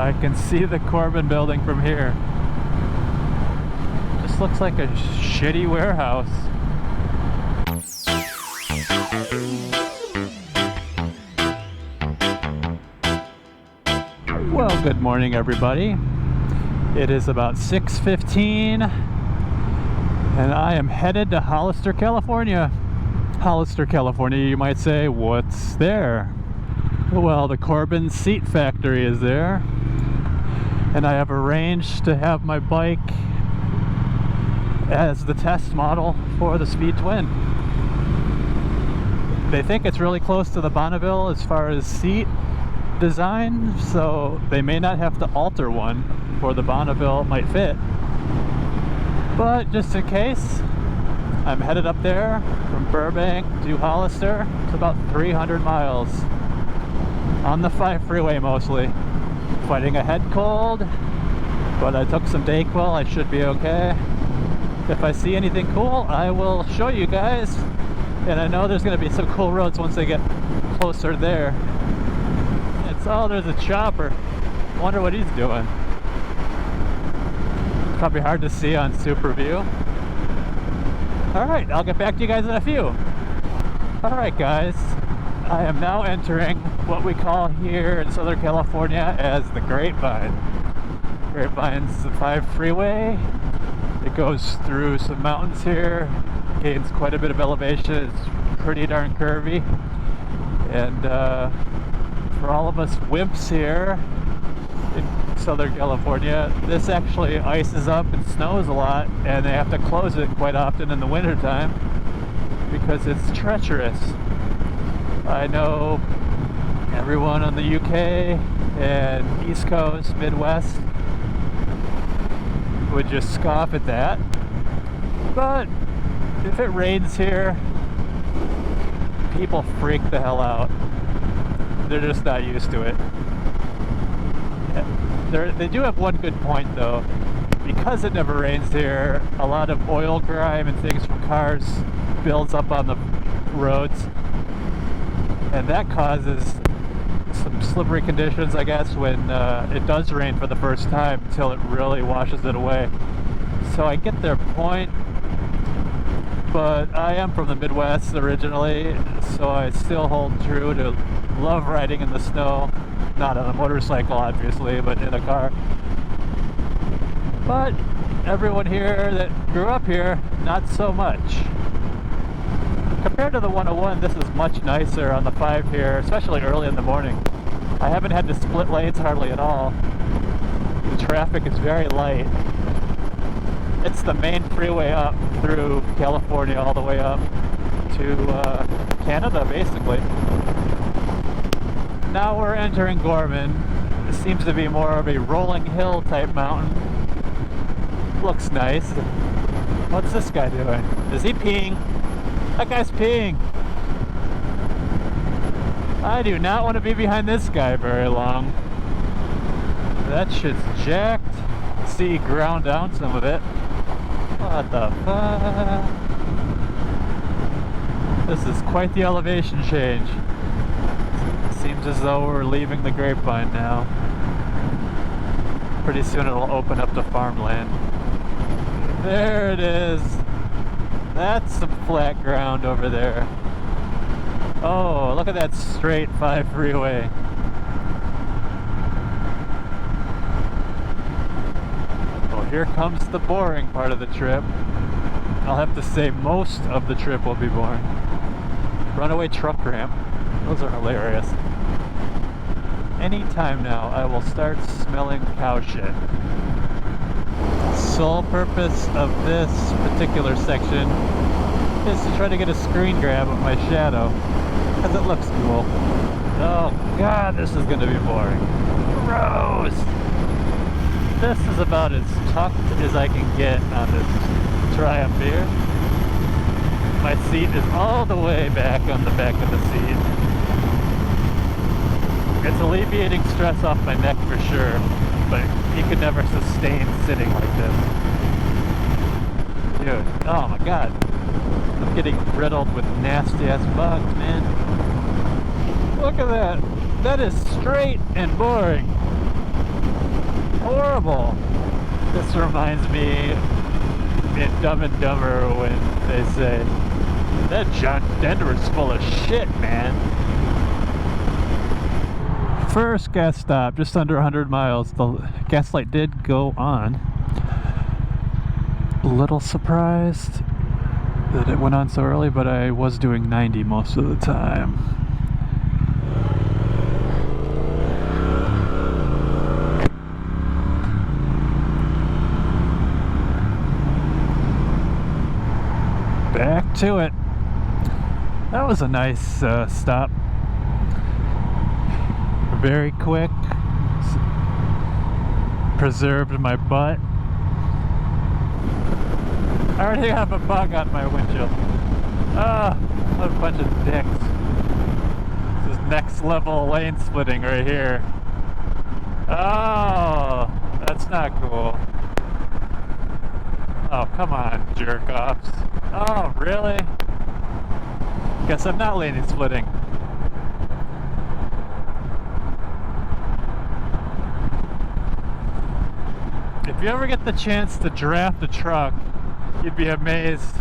I can see the Corbin building from here. Just looks like a shitty warehouse. Well, good morning, everybody. It is about 6:15, and I am headed to Hollister, California. Hollister, California, you might say, what's there? Well, the Corbin Seat factory is there, and I have arranged to have my bike as the test model for the Speed Twin. They think it's really close to the Bonneville as far as seat design, so they may not have to alter one for the Bonneville. It might fit, but just in case, I'm headed up there from Burbank to Hollister. It's about 300 miles on the 5 freeway, mostly fighting a head cold, but I took some Dayquil. I should be okay. If I see anything cool, I will show you guys, and I know there's going to be some cool roads once I get closer there. Oh, there's a chopper. I wonder what he's doing. Probably hard to see on Super View. Alright, I'll get back to you guys in a few. Alright guys, I am now entering what we call here in Southern California as the Grapevine. Grapevine's the 5 freeway. It goes through some mountains here, gains quite a bit of elevation. It's pretty darn curvy. And for all of us wimps here in Southern California, this actually ices up and snows a lot, and they have to close it quite often in the wintertime because it's treacherous. I know everyone on the UK and East Coast, Midwest would just scoff at that, but if it rains here, people freak the hell out. They're just not used to it. They do have one good point though. Because it never rains here, a lot of oil grime and things from cars builds up on the roads, and that causes some slippery conditions, I guess, when it does rain for the first time, until it really washes it away. So I get their point, but I am from the Midwest originally, so I still hold true to love riding in the snow. Not on a motorcycle, obviously, but in a car. But everyone here that grew up here, not so much. Compared to the 101, this is much nicer on the 5 here, especially early in the morning. I haven't had to split lanes hardly at all. The traffic is very light. It's the main freeway up through California all the way up to Canada, basically. Now we're entering Gorman. It seems to be more of a rolling hill type mountain. Looks nice. What's this guy doing? Is he peeing? That guy's peeing. I do not want to be behind this guy very long. That shit's jacked. See, he ground down some of it. What the fuck? This is quite the elevation change. Seems as though we're leaving the Grapevine now. Pretty soon it'll open up to farmland. There it is. That's some flat ground over there. Oh, look at that straight 5 freeway. Well, here comes the boring part of the trip. I'll have to say most of the trip will be boring. Runaway truck ramp. Those are hilarious. Anytime now, I will start smelling cow shit. Sole purpose of this particular section is to try to get a screen grab of my shadow, because it looks cool. Oh god, this is going to be boring. Gross! This is about as tucked as I can get on this Triumph here. My seat is all the way back on the back of the seat. It's alleviating stress off my neck for sure, but you could never sustain sitting like this. Dude, oh my god. I'm getting riddled with nasty ass bugs, man. Look at that. That is straight and boring. horrible. This reminds me in Dumb and Dumber when they say, that John Denver's full of shit, man. First gas stop, just under 100 miles. The gas light did go on. A little surprised that it went on so early, but I was doing 90 most of the time. Back to it. That was a nice stop. Very quick. Preserved my butt. I already have a bug on my windshield. Ah, what a bunch of dicks. This is next level lane splitting right here. Oh, that's not cool. Oh, come on, jerk offs. Oh, really? Guess I'm not lane splitting. If you ever get the chance to draft a truck, you'd be amazed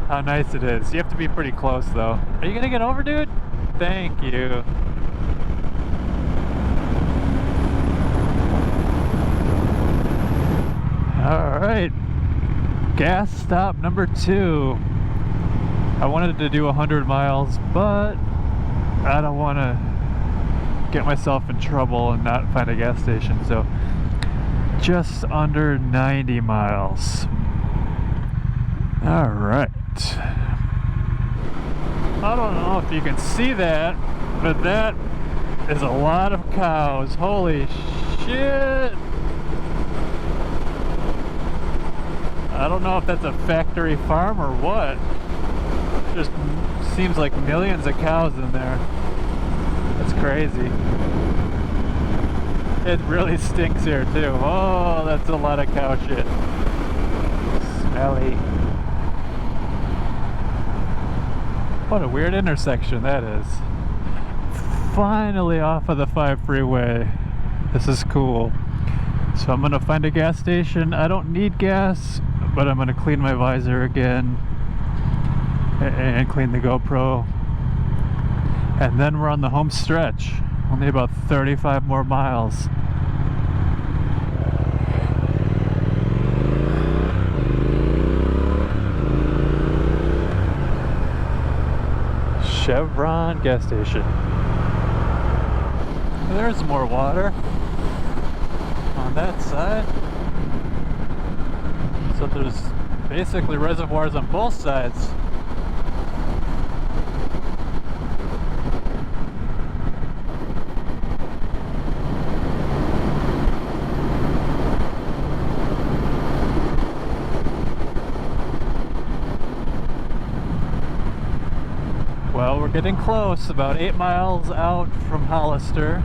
how nice it is. You have to be pretty close though. Are you gonna get over, dude? Thank you. Alright. Gas stop number 2. I wanted to do 100 miles, but I don't want to get myself in trouble and not find a gas station, so just under 90 miles. Alright. I don't know if you can see that, but that is a lot of cows. Holy shit! I don't know if that's a factory farm or what. Just seems like millions of cows in there. That's crazy. It really stinks here too. Oh, that's a lot of cow shit. Smelly. What a weird intersection that is. Finally off of the 5 freeway. This is cool. So I'm gonna find a gas station. I don't need gas, but I'm gonna clean my visor again and clean the GoPro. And then we're on the home stretch. Only about 35 more miles. Chevron gas station. There's more water on that side. So there's basically reservoirs on both sides. Well, we're getting close, about 8 miles out from Hollister.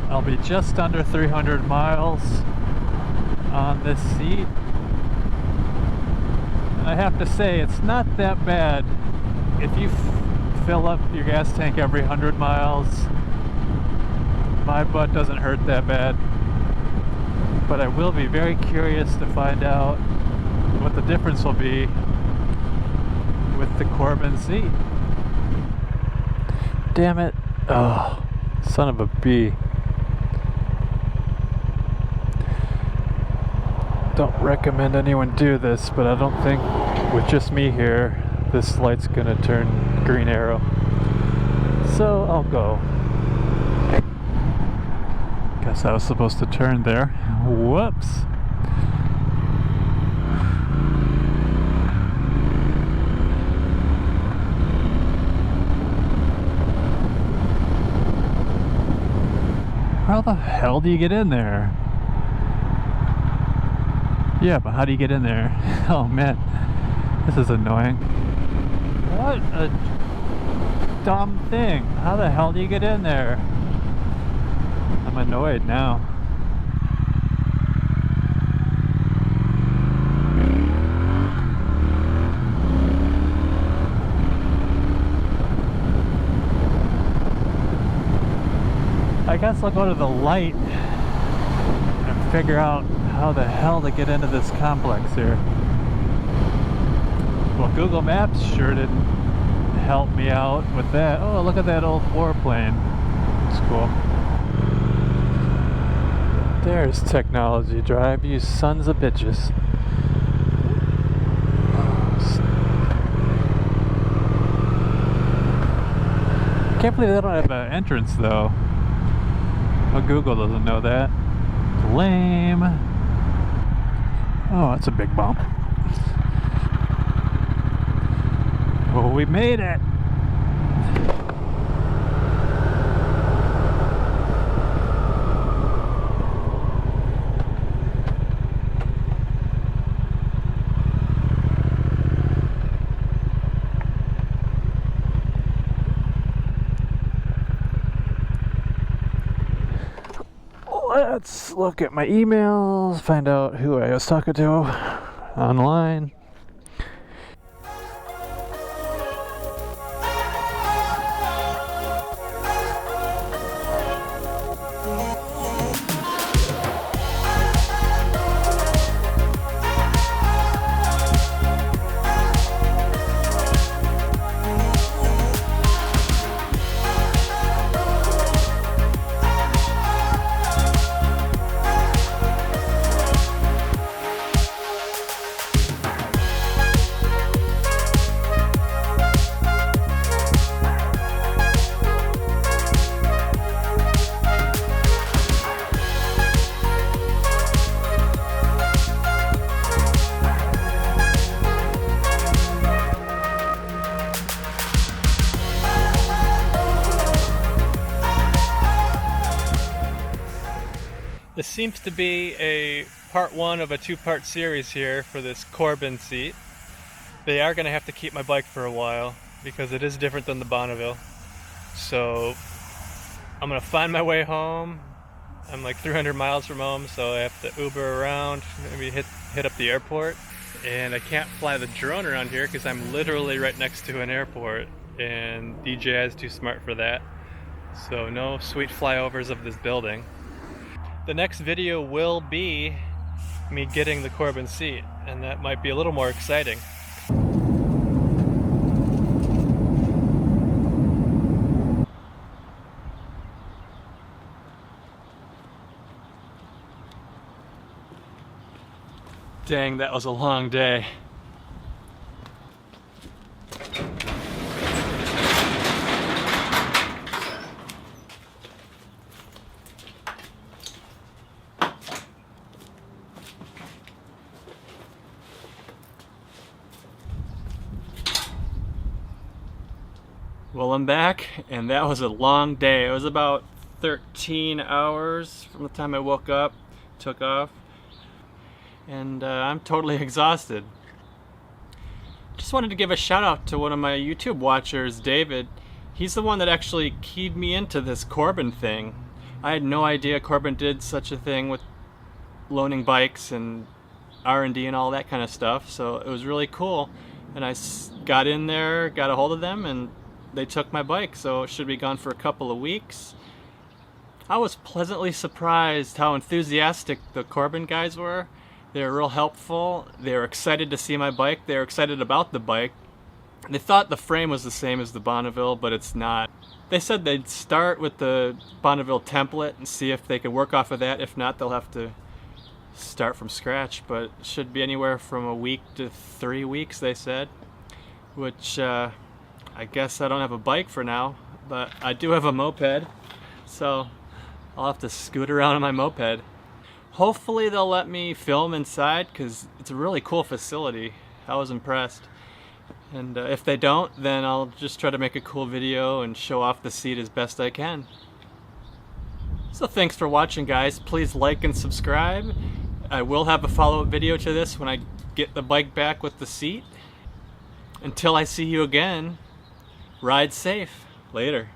I'll be just under 300 miles on this seat. And I have to say, it's not that bad. If you fill up your gas tank every 100 miles, my butt doesn't hurt that bad. But I will be very curious to find out what the difference will be with the Corbin Seat. Damn it. Oh, son of a bee. Don't recommend anyone do this, but I don't think with just me here, this light's gonna turn green arrow. So I'll go. Guess I was supposed to turn there. Whoops. How the hell do you get in there? Yeah, but how do you get in there? Oh man, this is annoying. What a dumb thing. How the hell do you get in there? I'm annoyed now. I guess I'll go to the light figure out how the hell to get into this complex here. Well, Google Maps sure didn't help me out with that. Oh, look at that old warplane. It's cool. There's Technology Drive, you sons of bitches. Can't believe they don't have an entrance though. Well, Google doesn't know that. Lame. Oh, that's a big bump. Oh, we made it. Let's look at my emails, find out who I was talking to online. This seems to be a part one of a two-part series here for this Corbin Seat. They are going to have to keep my bike for a while because it is different than the Bonneville. So I'm going to find my way home. I'm like 300 miles from home, so I have to Uber around, maybe hit up the airport. And I can't fly the drone around here because I'm literally right next to an airport, and DJI is too smart for that. So no sweet flyovers of this building. The next video will be me getting the Corbin Seat, and that might be a little more exciting. Dang, that was a long day. Well, I'm back, and that was a long day. It was about 13 hours from the time I woke up, took off, and I'm totally exhausted. Just wanted to give a shout out to one of my YouTube watchers, David. He's the one that actually keyed me into this Corbin thing. I had no idea Corbin did such a thing with loaning bikes and R&D and all that kind of stuff, so it was really cool. And I got in there, got a hold of them, and they took my bike, so it should be gone for a couple of weeks. I was pleasantly surprised how enthusiastic the Corbin guys were. They were real helpful. They were excited to see my bike. They were excited about the bike. They thought the frame was the same as the Bonneville, but it's not. They said they'd start with the Bonneville template and see if they could work off of that. If not, they'll have to start from scratch, but it should be anywhere from a week to 3 weeks, they said, which I guess I don't have a bike for now, but I do have a moped, so I'll have to scoot around on my moped. Hopefully they'll let me film inside, because it's a really cool facility. I was impressed. And if they don't, then I'll just try to make a cool video and show off the seat as best I can. So thanks for watching, guys. Please like and subscribe. I will have a follow-up video to this when I get the bike back with the seat. Until I see you again, ride safe. Later.